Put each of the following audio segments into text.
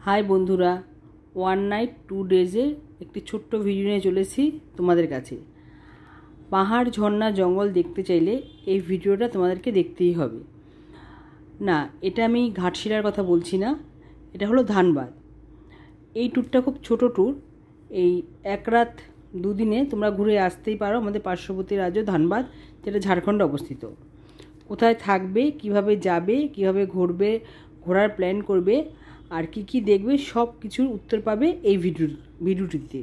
High বন্ধুরা, one night 2 ডেজের একটি ছোট্ট ভিডিও নিয়ে চলেছি তোমাদের কাছে। পাহাড়, ঝর্ণা, জঙ্গল দেখতে চাইলে এই ভিডিওটা তোমাদেরকে দেখতেই হবে। না, এটা আমি ঘাটশিলার কথা বলছি না, এটা হলো ধানবাদ। এই ট্যুরটা খুব ছোট ট্যুর, এই এক রাত 2 দিনে তোমরা ঘুরে আসতেই পারো আমাদের পার্শ্ববর্তী রাজ্য ধানবাদ, যেটা ঝাড়খণ্ডে অবস্থিত। কোথায় থাকবে, কিভাবে যাবে, কিভাবে ঘুরবে, ঘোরার প্ল্যান করবে আর কি কি দেখবে, সব কিছুর উত্তর পাবে এই ভিডিওটিতে।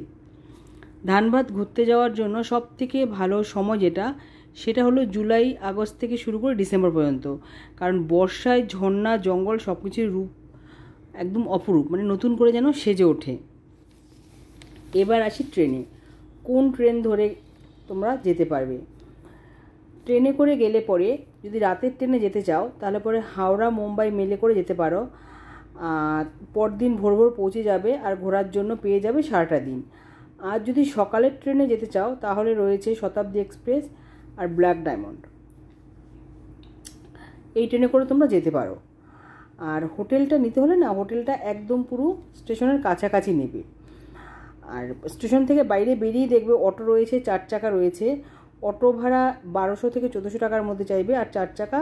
ধানবাদ ঘুরতে যাওয়ার জন্য সব থেকে ভালো সময় সেটা হলো জুলাই আগস্ট থেকে শুরু করে ডিসেম্বর পর্যন্ত। কারণ বর্ষায় ঝর্ণা, জঙ্গল সব কিছুর রূপ একদম অপরূপ, মানে নতুন করে যেন সেজে ওঠে। এবার আসি ট্রেনে। কোন ট্রেন ধরে তোমরা যেতে পারবে? ট্রেনে করে গেলে পরে, যদি রাতের ট্রেনে যেতে চাও তাহলে পরে হাওড়া মুম্বাই মেলে করে যেতে পারো। পরদিন ভোর ভোর পৌঁছে যাবে আর ঘোরার জন্য পেয়ে যাবে সারাটা দিন। আর যদি সকালের ট্রেনে যেতে চাও তাহলে রয়েছে শতাব্দী এক্সপ্রেস আর ব্ল্যাক ডায়মন্ড। এই ট্রেনে করে তোমরা যেতে পারো। আর হোটেলটা নিতে হলে না, হোটেলটা একদম পুরো স্টেশনের কাছাকাছি নেবে। আর স্টেশন থেকে বাইরে বেরিয়ে দেখবে অটো রয়েছে, 4 চাকা রয়েছে। অটো ভাড়া 1200 থেকে 1400 টাকার মধ্যে চাইবে, আর 4 চাকা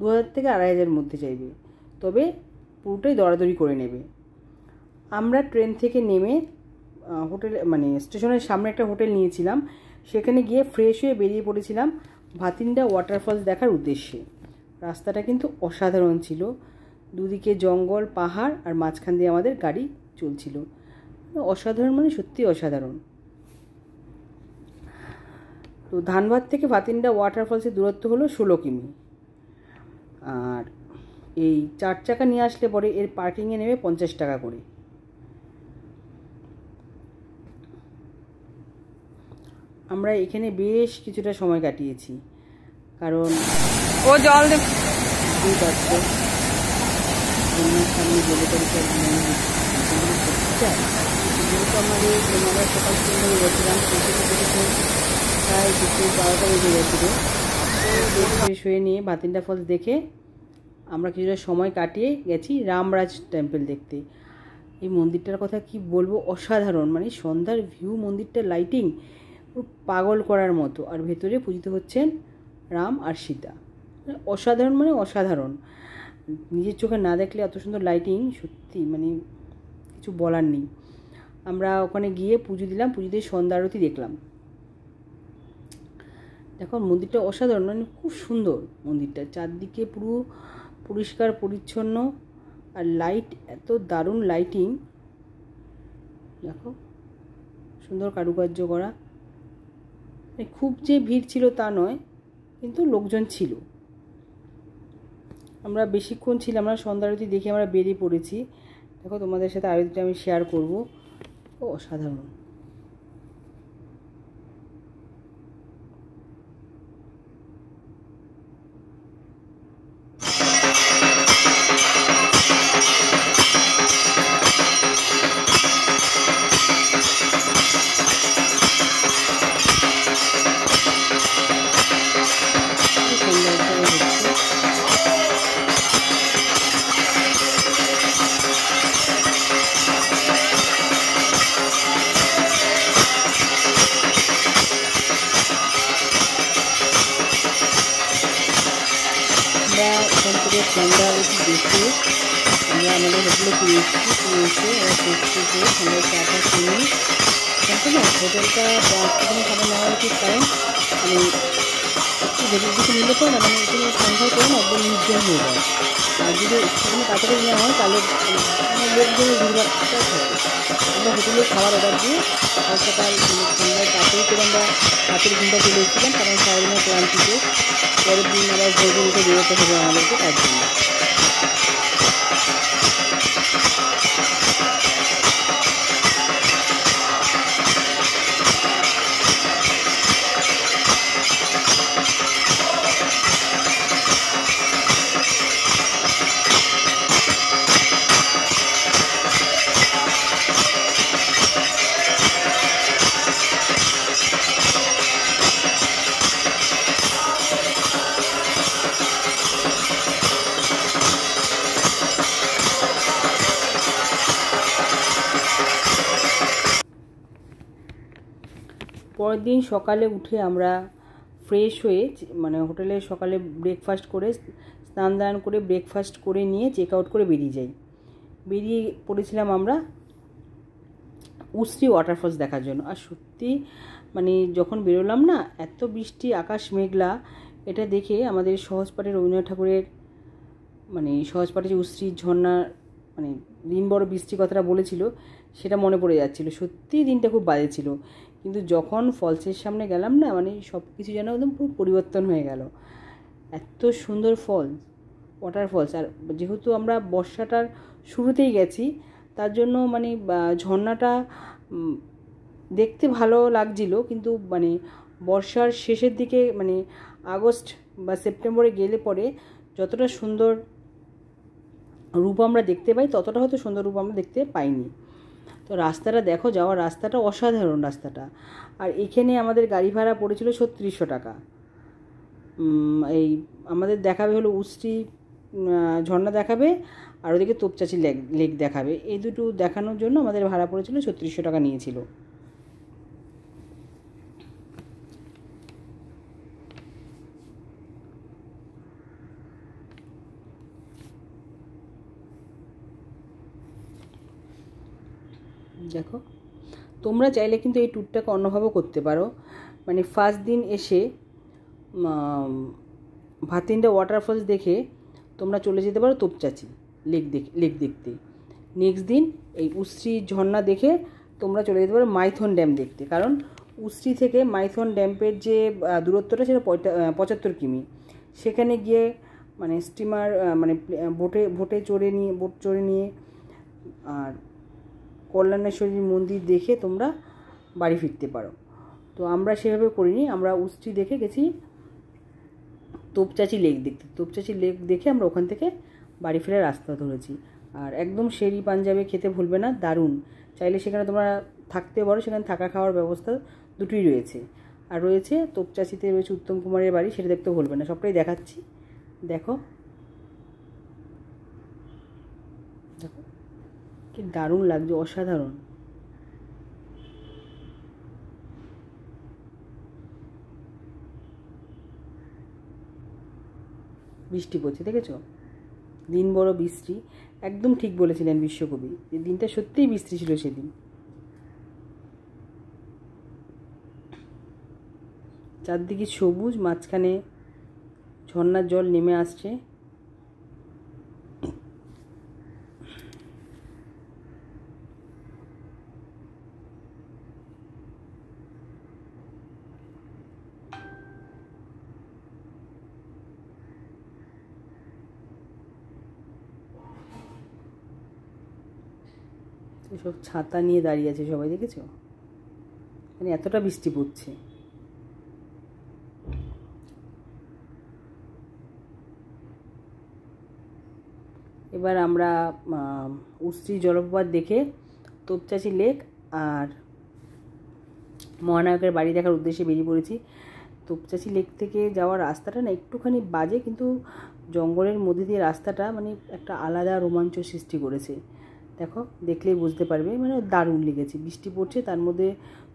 2000 থেকে 2500 মধ্যে চাইবে। তবে পুরোটাই দরাদরি করে নেবে। আমরা ট্রেন থেকে নেমে হোটেল, মানে স্টেশনের সামনে একটা হোটেল নিয়েছিলাম। সেখানে গিয়ে ফ্রেশ হয়ে বেরিয়ে পড়েছিলাম ভাতিন্ডা ওয়াটারফলস দেখার উদ্দেশ্যে। রাস্তাটা কিন্তু অসাধারণ ছিল, দুদিকে জঙ্গল, পাহাড় আর মাঝখান দিয়ে আমাদের গাড়ি চলছিল। অসাধারণ, মানে সত্যি অসাধারণ। তো ধানবাদ থেকে ভাতিন্ডা ওয়াটারফলসের দূরত্ব হলো 16 কিমি। আর এই 4 চাকা নিয়ে আসলে পরে এর পার্কিংয়ে নেবে 50 টাকা করে। আমরা এখানে বেশ কিছুটা সময় কাটিয়েছি, কারণ ও জল দে সামনে বলে যেহেতু আমাদের আমরা সকাল সন্ধ্যে গেছিলাম, প্রায় দুপুর 12টা বেজে গেছিলো। তো ফ্রেশ হয়ে নিয়ে ভাতিন্ডা ফলস দেখে আমরা কিছুটা সময় কাটিয়ে গেছি রামরাজ টেম্পল দেখতে। এই মন্দিরটার কথা কি বলবো, অসাধারণ, মানে সন্ধ্যার ভিউ, মন্দিরটার লাইটিং পুরো পাগল করার মতো। আর ভেতরে পূজিত হচ্ছেন রাম আর সীতা। অসাধারণ, মানে অসাধারণ। নিজের চোখে না দেখলে এত সুন্দর লাইটিং, সত্যি মানে কিছু বলার নেই। আমরা ওখানে গিয়ে পুজো দিলাম, পুজো দিয়ে সন্ধ্যা আরতি দেখলাম। দেখো মন্দিরটা অসাধারণ, মানে খুব সুন্দর মন্দিরটা, চারদিকে পুরো পরিষ্কার পরিচ্ছন্ন আর লাইট, এত দারুণ লাইটিং। দেখো সুন্দর কারুকার্য করা। খুব যে ভিড় ছিল তা নয়, কিন্তু লোকজন ছিল। আমরা বেশিক্ষণ ছিলাম না, সন্ধ্যা আরতি দেখে আমরা বেরিয়ে পড়েছি। দেখো তোমাদের সাথে আরতিটা আমি শেয়ার করবো। অসাধারণ। এখান থেকে সন্ধ্যা আরতি দেখে আমরা আমাদের হোটেলে ফিরে এসেছি। সন্ধ্যা চাটা কিনি। কিন্তু না, হোটেলটা সেখানে খাবার নেওয়া উচিত, কারণ মানে একটু ভেতর দিকে নিলে পরে না, মানে এখানে সন্ধ্যার করে না একদম নির্জন হয়ে যায়। আর যদি সেখানে কাছাকাছি নেওয়া হয় তাহলে লোকজনের ভিড়ভাড়টা থাকে। আমরা হোটেলে খাবার অর্ডার দিয়ে সকাল সন্ধ্যায় তাড়াতাড়ি করে আমরা রাতের ঘুমটা চলে এসেছিলাম, কারণ সারাদিনের ক্লান্তিতে পরের দিন আবার ভোর ভোর উঠে বেরোতে হবে আমাদেরকে, তার জন্য। পরের দিন সকালে উঠে আমরা ফ্রেশ হয়ে মানে হোটেলে সকালে ব্রেকফাস্ট করে স্নান দান করে ব্রেকফাস্ট করে নিয়ে চেক আউট করে বেরিয়ে যাই। বেরিয়ে পড়েছিলাম আমরা উশ্রী ওয়াটারফলস দেখার জন্য। আর সত্যি মানে যখন বেরোলাম না, এত বৃষ্টি, আকাশ মেঘলা, এটা দেখে আমাদের সহজপাঠে রবীন্দ্রনাথ ঠাকুরের মানে সহজপাঠে যে উশ্রীর ঝর্ণা মানে দিন বড় বৃষ্টি কথাটা বলেছিল সেটা মনে পড়ে যাচ্ছিলো। সত্যিই দিনটা খুব বাজে ছিল, কিন্তু যখন ফলসের সামনে গেলাম না, মানে সব কিছু যেন একদম পুরো পরিবর্তন হয়ে গেল। এত সুন্দর ফলস, ওয়াটারফলস। আর যেহেতু আমরা বর্ষাটার শুরুতেই গেছি, তার জন্য মানে ঝর্ণাটা দেখতে ভালো লাগছিল, কিন্তু মানে বর্ষার শেষের দিকে মানে আগস্ট বা সেপ্টেম্বরে গেলে পরে যতটা সুন্দর রূপ আমরা দেখতে পাই, ততটা হয়তো সুন্দর রূপ আমরা দেখতে পাইনি। তো রাস্তাটা দেখো, যাওয়ার রাস্তাটা অসাধারণ রাস্তাটা। আর এখানে আমাদের গাড়ি ভাড়া পড়েছিল 3600 টাকা। এই আমাদের দেখাবে হলো উশ্রী ঝর্ণা দেখাবে, আর ওদিকে তোপচাঁচি লেক দেখাবে। এই দুটো দেখানোর জন্য আমাদের ভাড়া পড়েছিল 3600 টাকা নিয়েছিল। দেখো, তোমরা চাইলে কিন্তু এই ট্যুরটাকে অন্যভাবেও করতে পারো। মানে ফার্স্ট দিন এসে ভাতিন্ডা ওয়াটারফলস দেখে তোমরা চলে যেতে পারো তোপচাঁচি লেক দেখতে। নেক্সট দিন এই উশ্রী ঝর্ণা দেখে তোমরা চলে যেতে পারো মাইথন ড্যাম দেখতে। কারণ উশ্রী থেকে মাইথন ড্যামের যে দূরত্বটা সেটা 75 কিমি। সেখানে গিয়ে মানে স্টিমার মানে বোট চড়ে নিয়ে আর কল্যাণেশ্বরীর মন্দির দেখে তোমরা বাড়ি ফিরতে পারো। তো আমরা সেভাবে করিনি, আমরা উশ্রী দেখে গেছি তোপচাঁচি লেক দেখতে। তোপচাঁচি লেক দেখে আমরা ওখান থেকে বাড়ি ফেরার রাস্তা ধরেছি। আর একদম শেরি পাঞ্জাবে খেতে ভুলবে না, দারুণ। চাইলে সেখানে তোমরা থাকতে পারো, সেখানে থাকা খাওয়ার ব্যবস্থা দুটোই রয়েছে। আর রয়েছে তোপচাঁচিতে রয়েছে উত্তম কুমারের বাড়ি, সেটা দেখতেও ভুলবে না। সবটাই দেখাচ্ছি, দেখো দেখো কি দারুণ লাগছে, অসাধারণ। বৃষ্টি পড়ছে, দেখেছো? দিন বড় বৃষ্টি, একদম ঠিক বলেছিলেন বিশ্বকবি। যে দিনটা সত্যিই বৃষ্টি ছিল সেদিন। চারদিকে সবুজ, মাঝখানে ঝর্ণার জল নেমে আসছে। সব ছাতা নিয়ে দাঁড়িয়ে আছে সবাই, দেখেছো? মানে এতটা বৃষ্টি পড়ছে। এবার আমরা উশ্রী জলপ্রপাত দেখে তোপচাঁচি লেক আর মহানায়কের বাড়ি দেখার উদ্দেশ্যে বেরিয়ে পড়েছি। তোপচাঁচি লেক থেকে যাওয়ার রাস্তাটা না একটুখানি বাজে, কিন্তু জঙ্গলের মধ্যে দিয়ে রাস্তাটা মানে একটা আলাদা রোমাঞ্চ সৃষ্টি করেছে। দেখো, দেখলেই বুঝতে পারবে, মানে দারুণ লেগেছে। বৃষ্টি পড়ছে, তার মধ্যে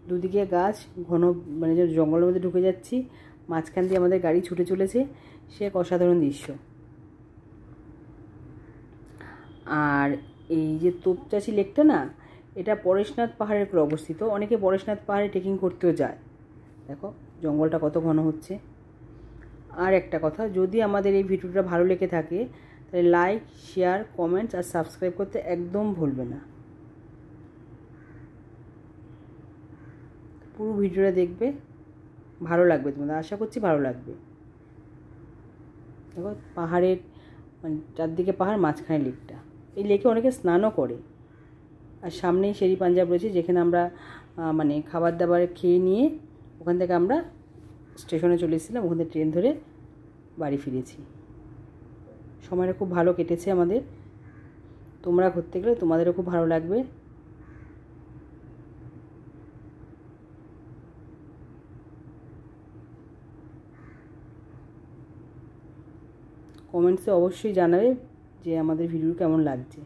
দুদিকে গাছ, ঘন মানে জঙ্গলের মধ্যে ঢুকে যাচ্ছি, মাঝখান দিয়ে আমাদের গাড়ি ছুটে চলেছে। সে এক অসাধারণ দৃশ্য। আর এই যে তোপচাঁচি লেকটা না, এটা পরেশনাথ পাহাড়ের উপর অবস্থিত। অনেকে পরেশনাথ পাহাড়ে ট্রেকিং করতেও যায়। দেখো জঙ্গলটা কত ঘন হচ্ছে। আর একটা কথা, যদি আমাদের এই ভিডিওটা ভালো লেগে থাকে তাহলে লাইক, শেয়ার, কমেন্টস আর সাবস্ক্রাইব করতে একদম ভুলবে না। পুরো ভিডিওটা দেখবে, ভালো লাগবে তোমাদের, আশা করছি ভালো লাগবে। দেখো পাহাড়ের মানে চারদিকে পাহাড়, মাঝখানে লেকটা। এই লেকে অনেকে স্নানও করে। আর সামনেই শেরি পাঞ্জাব রয়েছে, যেখানে আমরা মানে খাবার দাবার খেয়ে নিয়ে ওখান থেকে আমরা স্টেশনে চলে এসেছিলাম। ওখান থেকে ট্রেন ধরে বাড়ি ফিরেছি। সময়টা খুব ভালো কেটেছে আমাদের। তোমরা ঘুরতে গেলে তোমাদেরও খুব ভালো লাগবে। কমেন্টসে অবশ্যই জানাবে যে আমাদের ভিডিও কেমন লাগছে।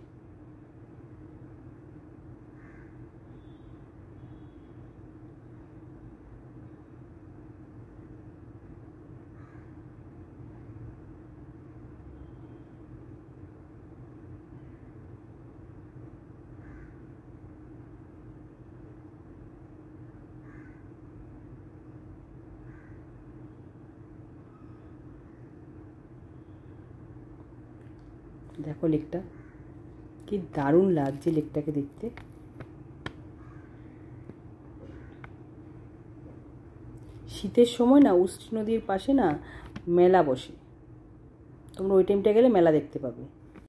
দেখো লেকটা কি দারুণ লাগছে লেকটাকে দেখতে। শীতের সময় না উষ্ট্রী নদীর পাশে না মেলা বসে, তোমরা ওই টাইমটা গেলে মেলা দেখতে পাবে।